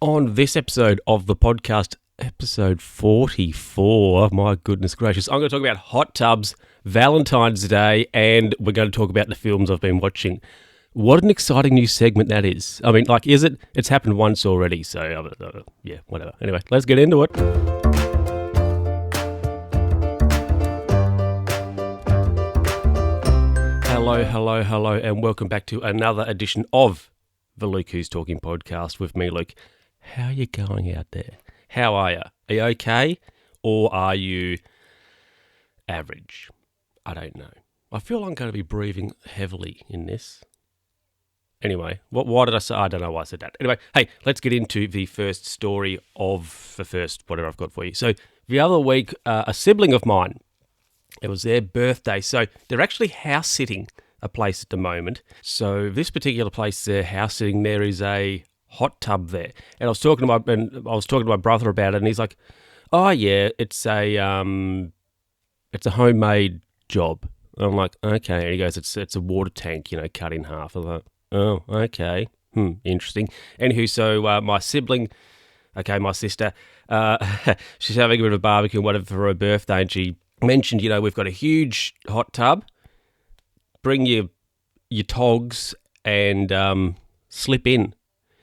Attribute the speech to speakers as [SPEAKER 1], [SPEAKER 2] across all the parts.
[SPEAKER 1] On this episode of the podcast, episode 44, my goodness gracious, I'm going to talk about hot tubs, Valentine's Day, and we're going to talk about the films I've been watching. What an exciting new segment that is. I mean, like, is it? It's happened once already, so, yeah, whatever. Anyway, let's get into it. Hello, and welcome back to another edition of the Luke Who's Talking podcast with me, Luke. How are you going out there? How are you? Are you okay? Or are you average? I don't know. I feel I'm going to be breathing heavily in this. Anyway, why did I say? I don't know why I said that. Anyway, hey, let's get into the first story of the first whatever I've got for you. So the other week, a sibling of mine, it was their birthday. So they're actually house sitting a place at the moment. So this particular place they're house sitting, there is a hot tub there. And I was talking to my brother about it, and he's like, "Oh yeah, it's a homemade job." And I'm like, "Okay." And he goes, "It's a water tank, cut in half." I'm like, "Oh, okay. Interesting." Anywho, so my sibling, my sister, she's having a bit of a barbecue and whatever for her birthday, and she mentioned, we've got a huge hot tub. Bring your togs and slip in.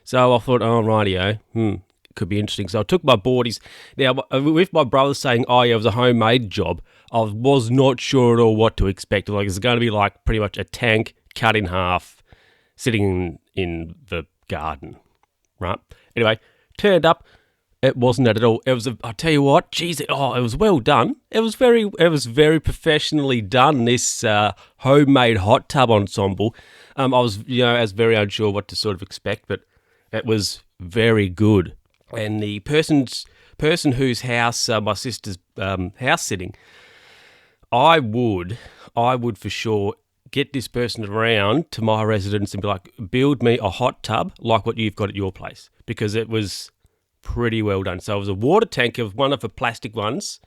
[SPEAKER 1] So I thought, oh, rightio, could be interesting. So I took my boardies. Now, with my brother saying, oh, yeah, it was a homemade job, I was not sure at all what to expect. Like, it's going to be like pretty much a tank cut in half, sitting in the garden, right? Anyway, turned up. It wasn't that at all. It was. I tell you what, geez, it was well done. It was very professionally done. This homemade hot tub ensemble. I was, I was very unsure what to sort of expect, but it was very good. And the person whose house my sister's house sitting, I would for sure get this person around to my residence and be like, build me a hot tub like what you've got at your place, because it was pretty well done. So it was a water tank of one of the plastic ones,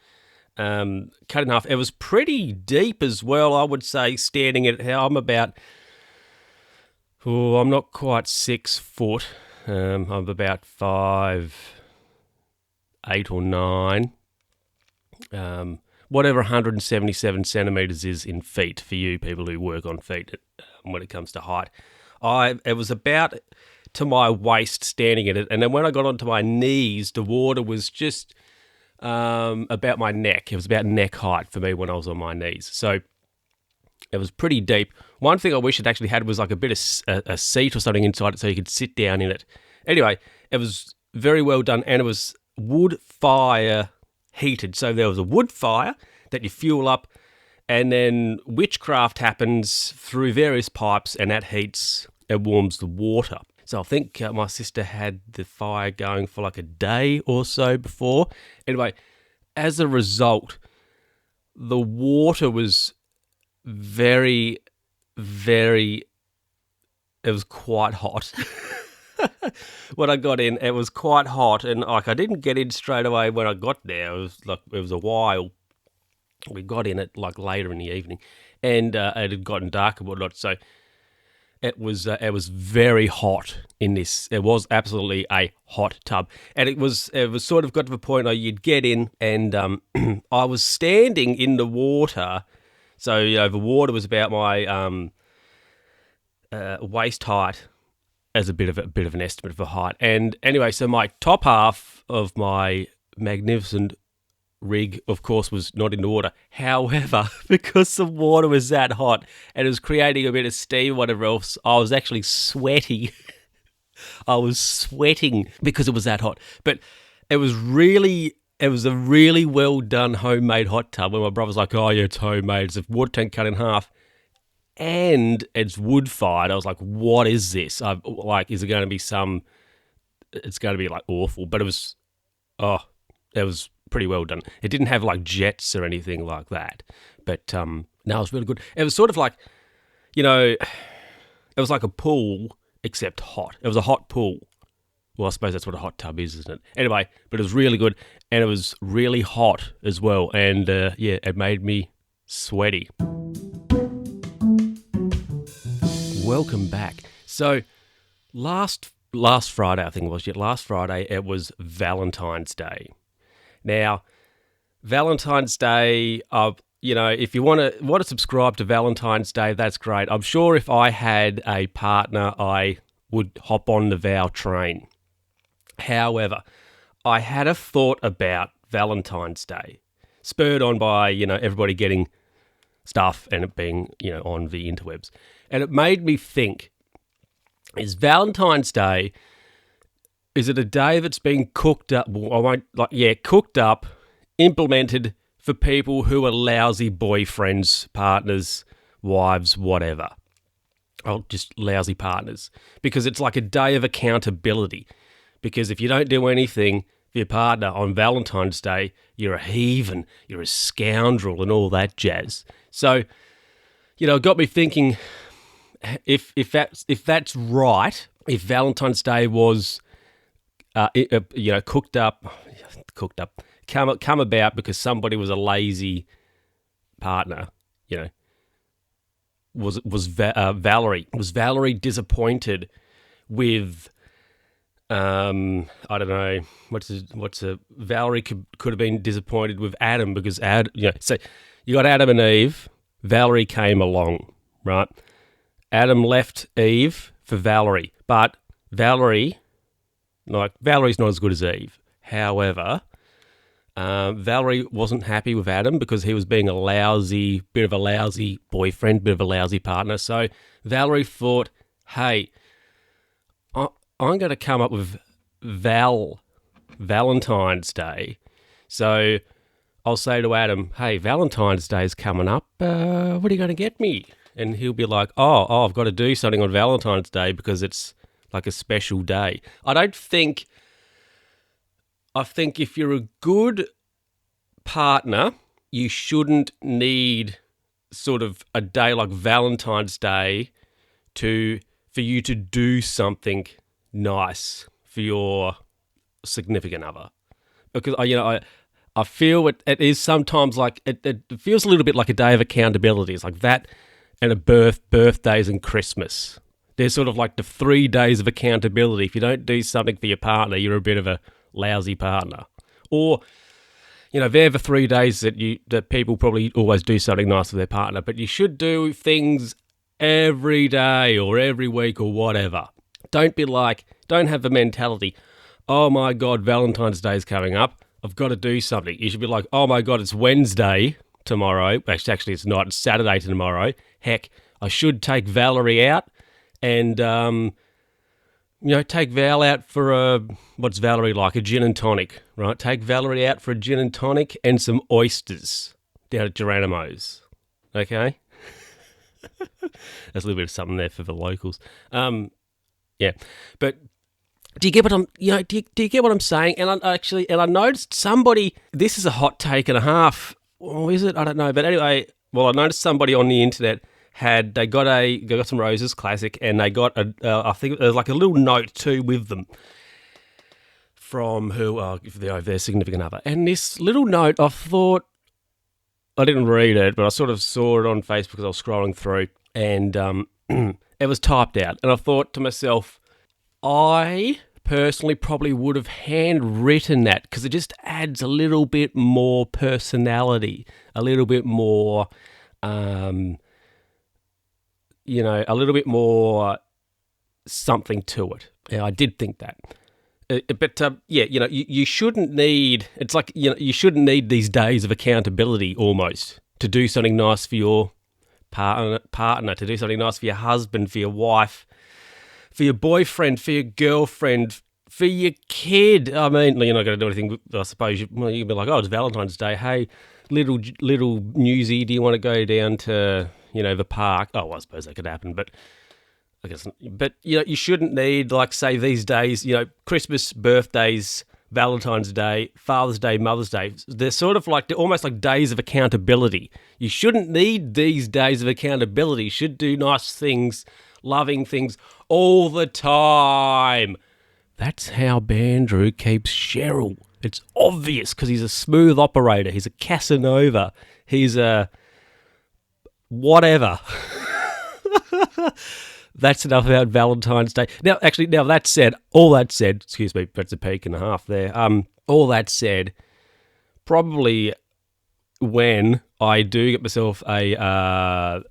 [SPEAKER 1] cut in half. It was pretty deep as well, I would say, standing at how I'm about, I'm not quite 6 foot. I'm about 5'8" or 9. Whatever 177 centimetres is in feet for you people who work on feet when it comes to height. It was about to my waist standing in it, and then when I got onto my knees, the water was just about my neck. It was about neck height for me when I was on my knees. So it was pretty deep. One thing I wish it actually had was like a bit of a seat or something inside it so you could sit down in it. Anyway, it was very well done, and it was wood fire heated. So there was a wood fire that you fuel up, and then witchcraft happens through various pipes, and that heats and warms the water. So I think my sister had the fire going for like a day or so before. Anyway, as a result, the water was very, it was quite hot. When I got in, it was quite hot, and like I didn't get in straight away when I got there. It was a while. We got in it like later in the evening, and it had gotten dark and whatnot. So it was very hot in this. It was absolutely a hot tub, and it was sort of got to the point where you'd get in, and I was standing in the water. So the water was about my waist height, as a bit of an estimate of the height. And anyway, so my top half of my magnificent rig, of course, was not in the water. However, because the water was that hot and it was creating a bit of steam, whatever else, I was actually sweaty. I was sweating because it was that hot. But it was a really well done homemade hot tub. When my brother's like, "Oh yeah, it's homemade. It's a water tank cut in half, and it's wood fired." I was like, "What is this? Is it going to be it's going to be like awful." But it was pretty well done. It didn't have like jets or anything like that, but no, it was really good. It was sort of like, it was like a pool except hot. It was a hot pool. Well, I suppose that's what a hot tub is, isn't it? Anyway, but it was really good, and it was really hot as well, and it made me sweaty. Welcome back. So last last Friday, I think it was. Last Friday, it was Valentine's Day. Now, Valentine's Day, if you want to subscribe to Valentine's Day, that's great. I'm sure if I had a partner, I would hop on the Val train. However, I had a thought about Valentine's Day, spurred on by, everybody getting stuff and it being, on the interwebs. And it made me think, is Valentine's Day, is it a day that's been cooked up, cooked up, implemented for people who are lousy boyfriends, partners, wives, whatever. Oh, just lousy partners. Because it's like a day of accountability. Because if you don't do anything for your partner on Valentine's Day, you're a heathen, you're a scoundrel and all that jazz. So, it got me thinking, if that's right, if Valentine's Day was, cooked up, come about because somebody was a lazy partner, was Valarie. Was Valarie disappointed with, I don't know, Valarie could have been disappointed with Adam because so you got Adam and Eve, Valarie came along, right? Adam left Eve for Valarie, but Valerie's not as good as Eve. However, Valarie wasn't happy with Adam because he was being a bit of a lousy boyfriend, bit of a lousy partner. So Valarie thought, hey, I'm going to come up with Valentine's Day. So I'll say to Adam, hey, Valentine's Day is coming up. What are you going to get me? And he'll be like, oh, I've got to do something on Valentine's Day because it's like a special day. I think if you're a good partner, you shouldn't need sort of a day like Valentine's Day for you to do something nice for your significant other. Because I feel it is sometimes like it feels a little bit like a day of accountability. It's like that and a birthdays and Christmas. They're sort of like the 3 days of accountability. If you don't do something for your partner, you're a bit of a lousy partner. Or, they're the 3 days that people probably always do something nice for their partner, but you should do things every day or every week or whatever. Don't have the mentality, oh my God, Valentine's Day is coming up, I've got to do something. You should be like, oh my God, it's Wednesday tomorrow. Actually, it's not, it's Saturday tomorrow. Heck, I should take Valarie out and, take Val out for what's Valarie like? A gin and tonic, right? Take Valarie out for a gin and tonic and some oysters down at Geronimo's, okay? There's a little bit of something there for the locals. Yeah, but do you get what I'm? Do you get what I'm saying? And I noticed somebody. This is a hot take and a half. Or is it? I don't know. But anyway, I noticed somebody on the internet they got some roses, classic, and they got I think there's like a little note too with them from their significant other. And this little note, I thought, I didn't read it, but I sort of saw it on Facebook because I was scrolling through, and it was typed out. And I thought to myself, I personally probably would have handwritten that because it just adds a little bit more personality, a little bit more, a little bit more something to it. Yeah, I did think that. You shouldn't need, it's like, you shouldn't need these days of accountability almost to do something nice for your partner, to do something nice for your husband, for your wife, for your boyfriend, for your girlfriend, for your kid. I mean, you're not going to do anything, I suppose. You can be like, oh, it's Valentine's Day. Hey, little newsy, do you want to go down to, the park? Oh, well, I suppose that could happen, but I guess, you shouldn't need, like, say, these days, Christmas, birthdays, Valentine's Day, Father's Day, Mother's Day. They're sort of like, they're almost like days of accountability. You shouldn't need these days of accountability. You should do nice things, loving things all the time. That's how Bandrew keeps Cheryl. It's obvious because he's a smooth operator. He's a Casanova. He's a whatever. that's enough about Valentine's Day. Now that said, excuse me, that's a peak and a half there. All that said, probably when I do get myself a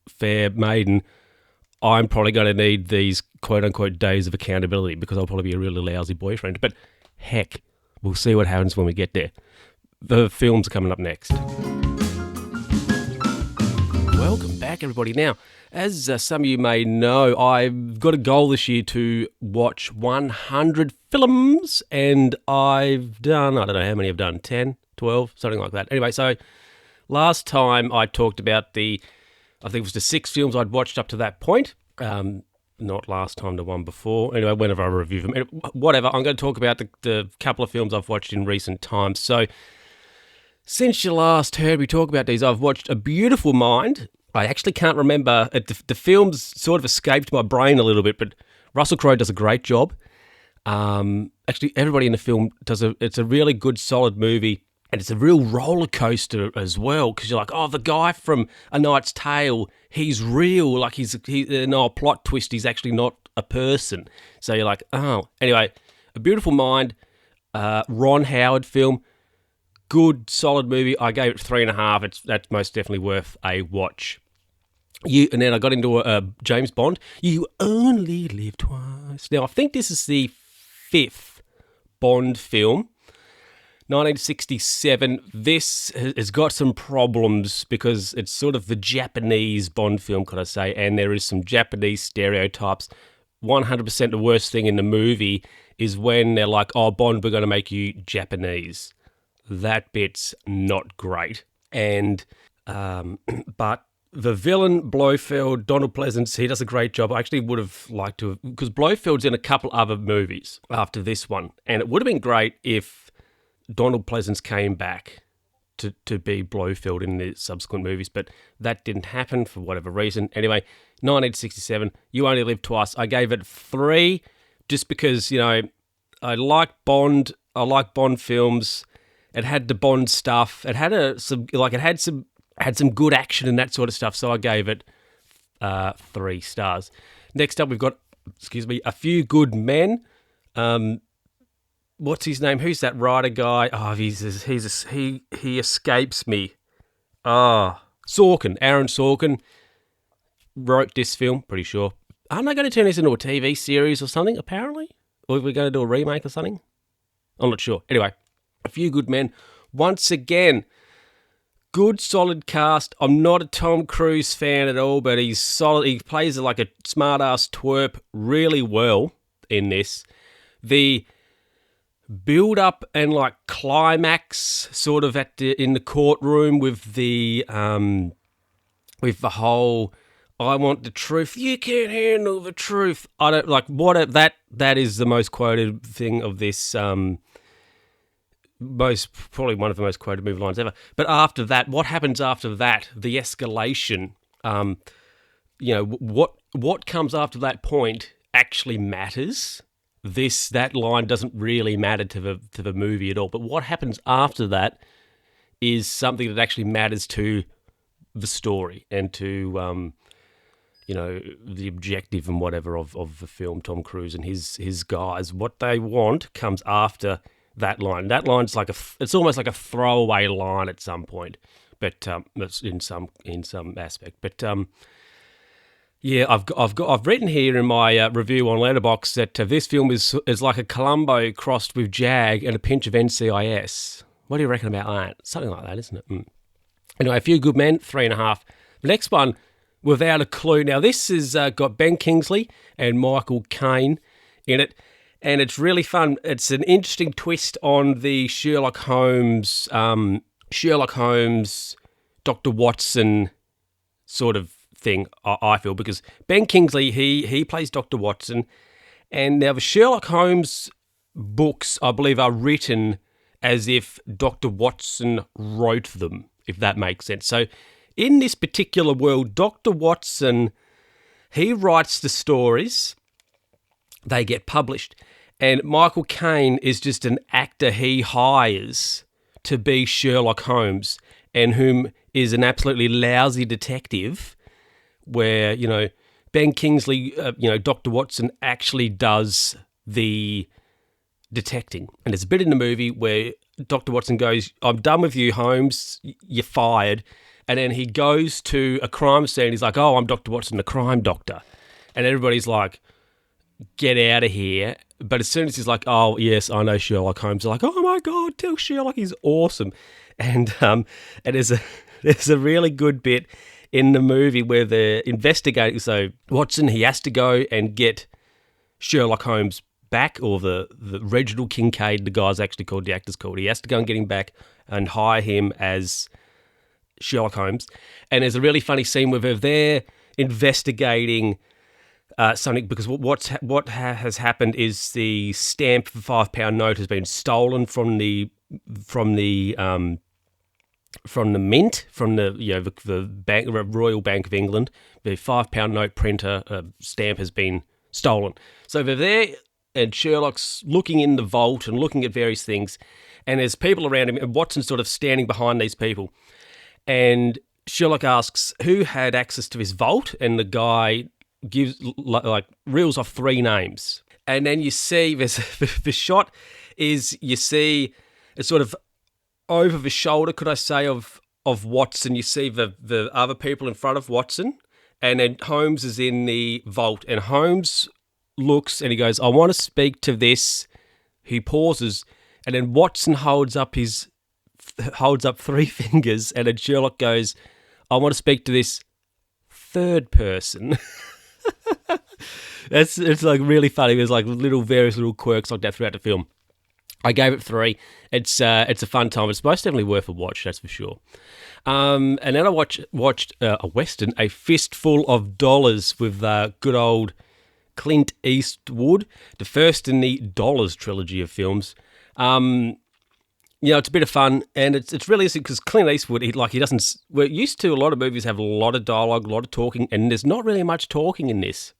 [SPEAKER 1] fair maiden, I'm probably going to need these quote-unquote days of accountability because I'll probably be a really lousy boyfriend. But heck, we'll see what happens when we get there. The films are coming up next. Welcome back, everybody. Now, as some of you may know, I've got a goal this year to watch 100 films, and I've done, I don't know how many I've done, 10, 12, something like that. Anyway, so last time I talked about I think it was the 6 films I'd watched up to that point. Not last time, the one before. Anyway, whenever I review them. Whatever, I'm going to talk about the couple of films I've watched in recent times. So, since you last heard me talk about these, I've watched A Beautiful Mind. I actually can't remember. The films sort of escaped my brain a little bit, but Russell Crowe does a great job. Actually, everybody in the film it's a really good, solid movie. And it's a real roller coaster as well, because you're like, oh, the guy from A Knight's Tale, he's real. Like, no plot twist, he's actually not a person. So you're like, oh. Anyway, A Beautiful Mind, Ron Howard film, good, solid movie. I gave it 3.5. That's most definitely worth a watch. And then I got into James Bond. You Only Live Twice. Now, I think this is the 5th Bond film. 1967, this has got some problems because it's sort of the Japanese Bond film, could I say, and there is some Japanese stereotypes. 100% the worst thing in the movie is when they're like, oh, Bond, we're going to make you Japanese. That bit's not great. And, but the villain, Blofeld, Donald Pleasance, he does a great job. I actually would have liked to have, because Blofeld's in a couple other movies after this one, and it would have been great if Donald Pleasance came back to be Blofeld in the subsequent movies, but that didn't happen for whatever reason. Anyway, 1967, You Only Live Twice. I gave it 3 just because, you know, I like Bond. I like Bond films. It had the Bond stuff. It had some good action and that sort of stuff, so I gave it 3 stars. Next up, we've got, A Few Good Men. What's his name? Who's that writer guy? Oh, he escapes me. Aaron Sorkin wrote this film, pretty sure. Aren't they going to turn this into a TV series or something, apparently? Or are we going to do a remake or something? I'm not sure. Anyway, A Few Good Men. Once again, good, solid cast. I'm not a Tom Cruise fan at all, but he's solid. He plays like a smart-ass twerp really well in this. The build up and like climax sort of in the courtroom with the whole I want the truth, you can't handle the truth. I don't like that is the most quoted thing of this probably one of the most quoted movie lines ever. But after that, what happens after that, the escalation, what comes after that point actually matters. That line doesn't really matter to the movie at all. But what happens after that is something that actually matters to the story and to the objective and whatever of the film. Tom Cruise and his guys, what they want comes after that line. That line's it's almost like a throwaway line at some point, but it's in some aspect. But yeah, I've written here in my review on Letterboxd that this film is like a Columbo crossed with Jag and a pinch of NCIS. What do you reckon about that? Something like that, isn't it? Anyway, A Few Good Men, 3.5. The next one, Without a Clue. Now, this has got Ben Kingsley and Michael Caine in it, and it's really fun. It's an interesting twist on the Sherlock Holmes, Dr. Watson sort of thing, I feel, because Ben Kingsley, he plays Dr. Watson, and now the Sherlock Holmes books, I believe, are written as if Dr. Watson wrote them, if that makes sense. So in this particular world, Dr. Watson, he writes the stories, they get published, and Michael Caine is just an actor he hires to be Sherlock Holmes, and whom is an absolutely lousy detective where, Ben Kingsley, Dr. Watson actually does the detecting. And there's a bit in the movie where Dr. Watson goes, I'm done with you, Holmes, you're fired. And then he goes to a crime scene. He's like, oh, I'm Dr. Watson, the crime doctor. And everybody's like, get out of here. But as soon as he's like, oh, yes, I know Sherlock Holmes, they're like, oh, my God, tell Sherlock he's awesome. And there's a really good bit in the movie where they're investigating. So Watson, he has to go and get Sherlock Holmes back, or the Reginald Kincaid, the guy's actually called, the actor's called. He has to go and get him back and hire him as Sherlock Holmes. And there's a really funny scene where they're investigating something, because what has happened is the stamp for £5 note has been stolen from the mint, from the bank, Royal Bank of England. The £5 note printer stamp has been stolen. So they're there, and Sherlock's looking in the vault and looking at various things, and there's people around him, and Watson's sort of standing behind these people. And Sherlock asks who had access to his vault, and the guy gives, like, reels off 3 names. And then you see, the shot is, you see it's sort of over the shoulder, could I say, of Watson. You see the other people in front of Watson, and then Holmes is in the vault, and Holmes looks and he goes, I want to speak to this. He pauses, and then Watson holds up 3 fingers, and then Sherlock goes, I want to speak to this third person. It's like really funny. There's like various little quirks like that throughout the film. I gave it 3. It's a fun time. It's most definitely worth a watch, that's for sure. And then I watched a Western, A Fistful of Dollars, with good old Clint Eastwood, the first in the Dollars trilogy of films. It's a bit of fun, and it's really interesting because Clint Eastwood, he doesn't. We're used to a lot of movies have a lot of dialogue, a lot of talking, and there's not really much talking in this.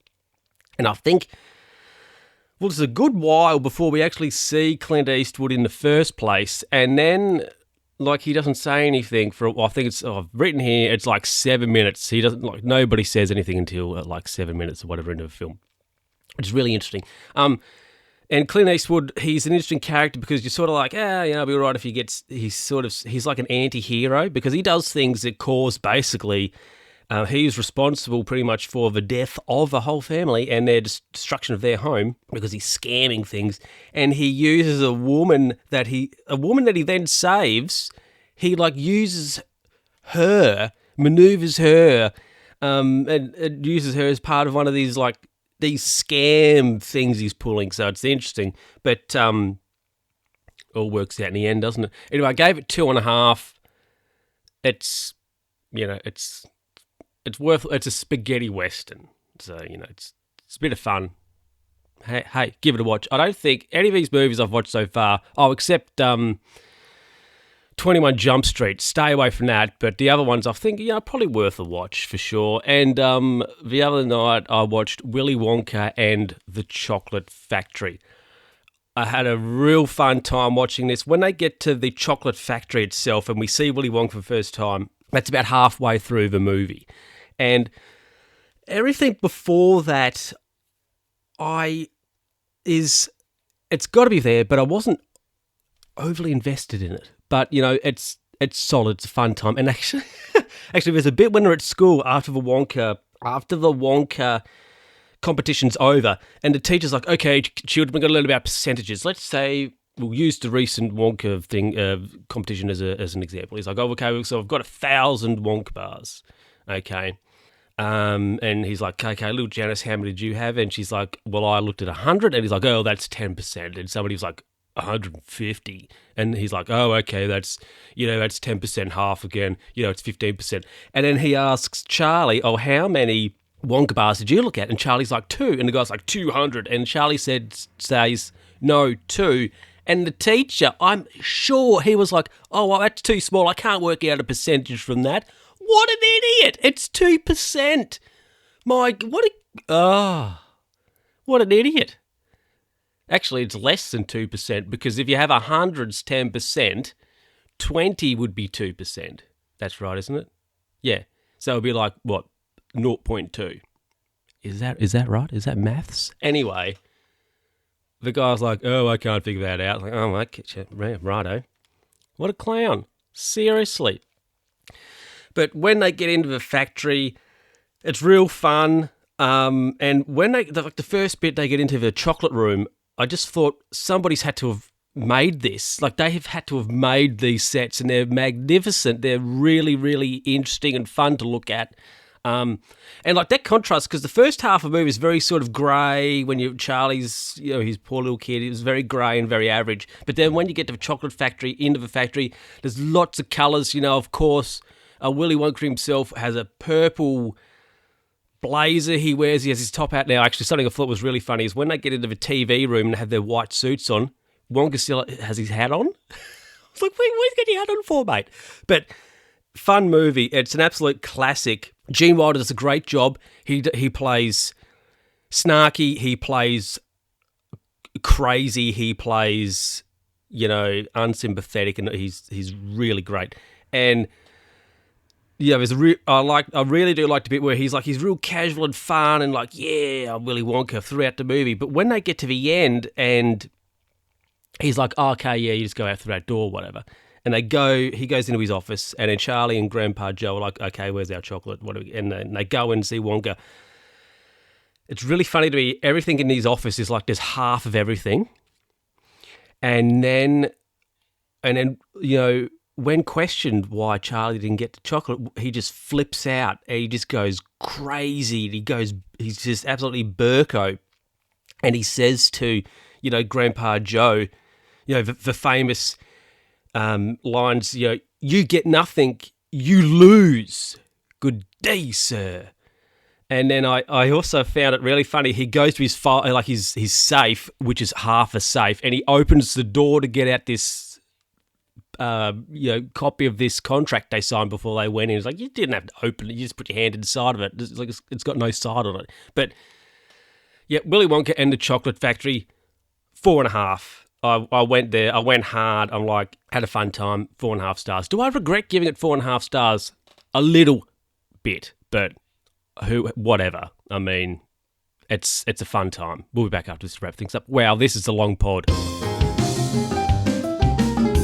[SPEAKER 1] And I think, well, it's a good while before we actually see Clint Eastwood in the first place, and then he doesn't say anything for. I think I've written here, it's like 7 minutes. He doesn't nobody says anything until 7 minutes or whatever into the film, which is really interesting. And Clint Eastwood, he's an interesting character because you're sort of like, it'll be all right if he's like an anti-hero, because he does things that cause basically, he's responsible pretty much for the death of a whole family and their destruction of their home because he's scamming things. And he uses a woman that he then saves. He uses her, maneuvers her, and uses her as part of one of these these scam things he's pulling. So it's interesting, but all works out in the end, doesn't it? Anyway, I gave it 2.5. It's it's a spaghetti western, so it's a bit of fun. Hey, give it a watch. I don't think any of these movies I've watched so far, except 21 Jump Street, stay away from that, but the other ones I think, probably worth a watch for sure. And the other night I watched Willy Wonka and the Chocolate Factory. I had a real fun time watching this. When they get to the Chocolate Factory itself and we see Willy Wonka for the first time, that's about halfway through the movie. And everything before that it's got to be there, but I wasn't overly invested in it. But, it's solid. It's a fun time. And actually, there's a bit when they're at school after the Wonka competition's over, and the teacher's like, okay, children, we're going to learn about percentages. Let's say we'll use the recent Wonka competition as an example. He's like, oh, okay, so I've got 1,000 Wonka bars. Okay. And he's like, okay, little Janice, how many did you have? And she's like, well, I looked at 100. And he's like, oh, that's 10%. And somebody was like, 150, and he's like, oh, okay, that's 10% half again, it's 15%. And then he asks Charlie, oh, how many Wonka bars did you look at? And Charlie's like, 2, and the guy's like, 200, and Charlie says no, 2. And the teacher, I'm sure he was like, oh, well, that's too small, I can't work out a percentage from that. What an idiot, it's 2%. What an idiot. Actually, it's less than 2%, because if you have 100's 10%, 20 would be 2%. That's right, isn't it? Yeah. So it would be like, what, 0.2. is that right? Is that maths? Anyway, the guy's like, oh, I can't figure that out. Like, oh, righto. What a clown. Seriously. But when they get into the factory, it's real fun. And when the first bit they get into the chocolate room, I just thought somebody's had to have made this. Like, they have had to have made these sets, and they're magnificent. They're really, really interesting and fun to look at. And like that contrast, because the first half of the movie is very sort of grey. When Charlie's, his poor little kid, it was very grey and very average. But then when you get to the chocolate factory, into the factory, there's lots of colours. Of course, Willy Wonka himself has a purple blazer he wears. He has his top hat now. Actually, something I thought was really funny is when they get into the TV room and have their white suits on, Wonka still has his hat on. I was like, where's he got your hat on for, mate? But fun movie. It's an absolute classic. Gene Wilder does a great job. He plays snarky. He plays crazy. He plays, unsympathetic, and he's really great. And yeah, I really do like the bit where he's real casual and fun and like, yeah, I'm Willy Wonka throughout the movie. But when they get to the end and he's like, oh, okay, yeah, you just go out through that door, whatever. And he goes into his office, and then Charlie and Grandpa Joe are like, okay, where's our chocolate? And then they go in and see Wonka. It's really funny to me. Everything in his office is like there's half of everything. And then, when questioned why Charlie didn't get the chocolate, he just flips out. He just goes crazy. He's just absolutely burko. And he says to, Grandpa Joe, the famous lines, you get nothing, you lose. Good day, sir. And then I also found it really funny. He goes to his file, like his safe, which is half a safe, and he opens the door to get out this copy of this contract they signed before they went in. It's like, you didn't have to open it, you just put your hand inside of it. It's like it's got no side on it. But yeah, Willy Wonka and the Chocolate Factory, 4.5. I went there. I went hard. I'm like, had a fun time. 4.5 stars. Do I regret giving it 4.5 stars? A little bit, but whatever. I mean, it's a fun time. We'll be back after this to wrap things up. Wow, this is a long pod.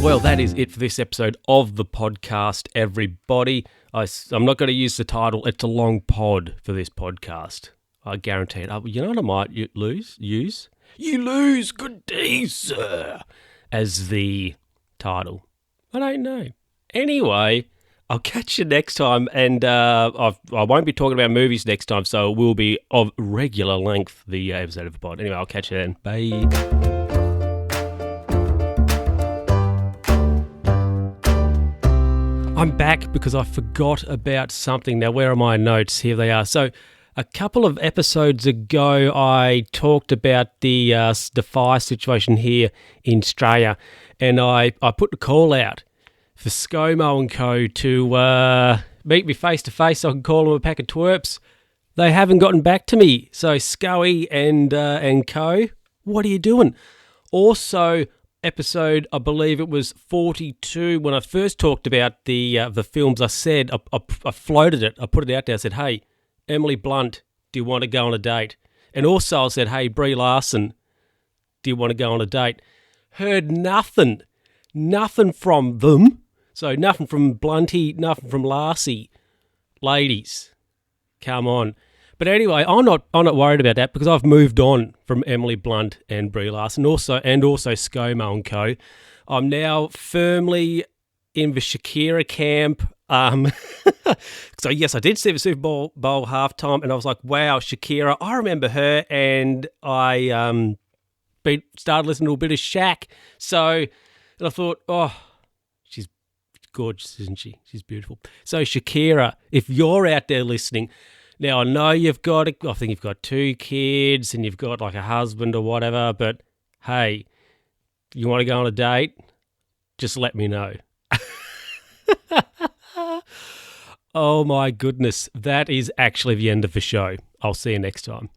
[SPEAKER 1] Well, that is it for this episode of the podcast, everybody. I'm not going to use the title. It's a long pod for this podcast. I guarantee it. You know what I might use? You lose, good day, sir, as the title. I don't know. Anyway, I'll catch you next time, and I won't be talking about movies next time, so it will be of regular length, the episode of the pod. Anyway, I'll catch you then. Bye. I'm back because I forgot about something. Now, where are my notes? Here they are. So, a couple of episodes ago, I talked about the fire situation here in Australia, and I put the call out for ScoMo and Co. to meet me face to face so I can call them a pack of twerps. They haven't gotten back to me. So, Scoey and Co., what are you doing? Also, episode, I believe it was 42, when I first talked about the films, I said, I floated it, I put it out there, I said, hey, Emily Blunt, do you want to go on a date? And also I said, hey, Brie Larson, do you want to go on a date? Heard nothing from them. So nothing from Blunty, nothing from Lassie. Ladies, come on. But anyway, I'm not worried about that because I've moved on from Emily Blunt and Brie Larson, also ScoMo and Co. I'm now firmly in the Shakira camp. So yes, I did see the Super Bowl halftime, and I was like, wow, Shakira. I remember her, and I started listening to a bit of Shaq. And I thought, oh, she's gorgeous, isn't she? She's beautiful. So Shakira, if you're out there listening. Now, I know I think you've got 2 kids and you've got like a husband or whatever, but hey, you want to go on a date? Just let me know. Oh my goodness, that is actually the end of the show. I'll see you next time.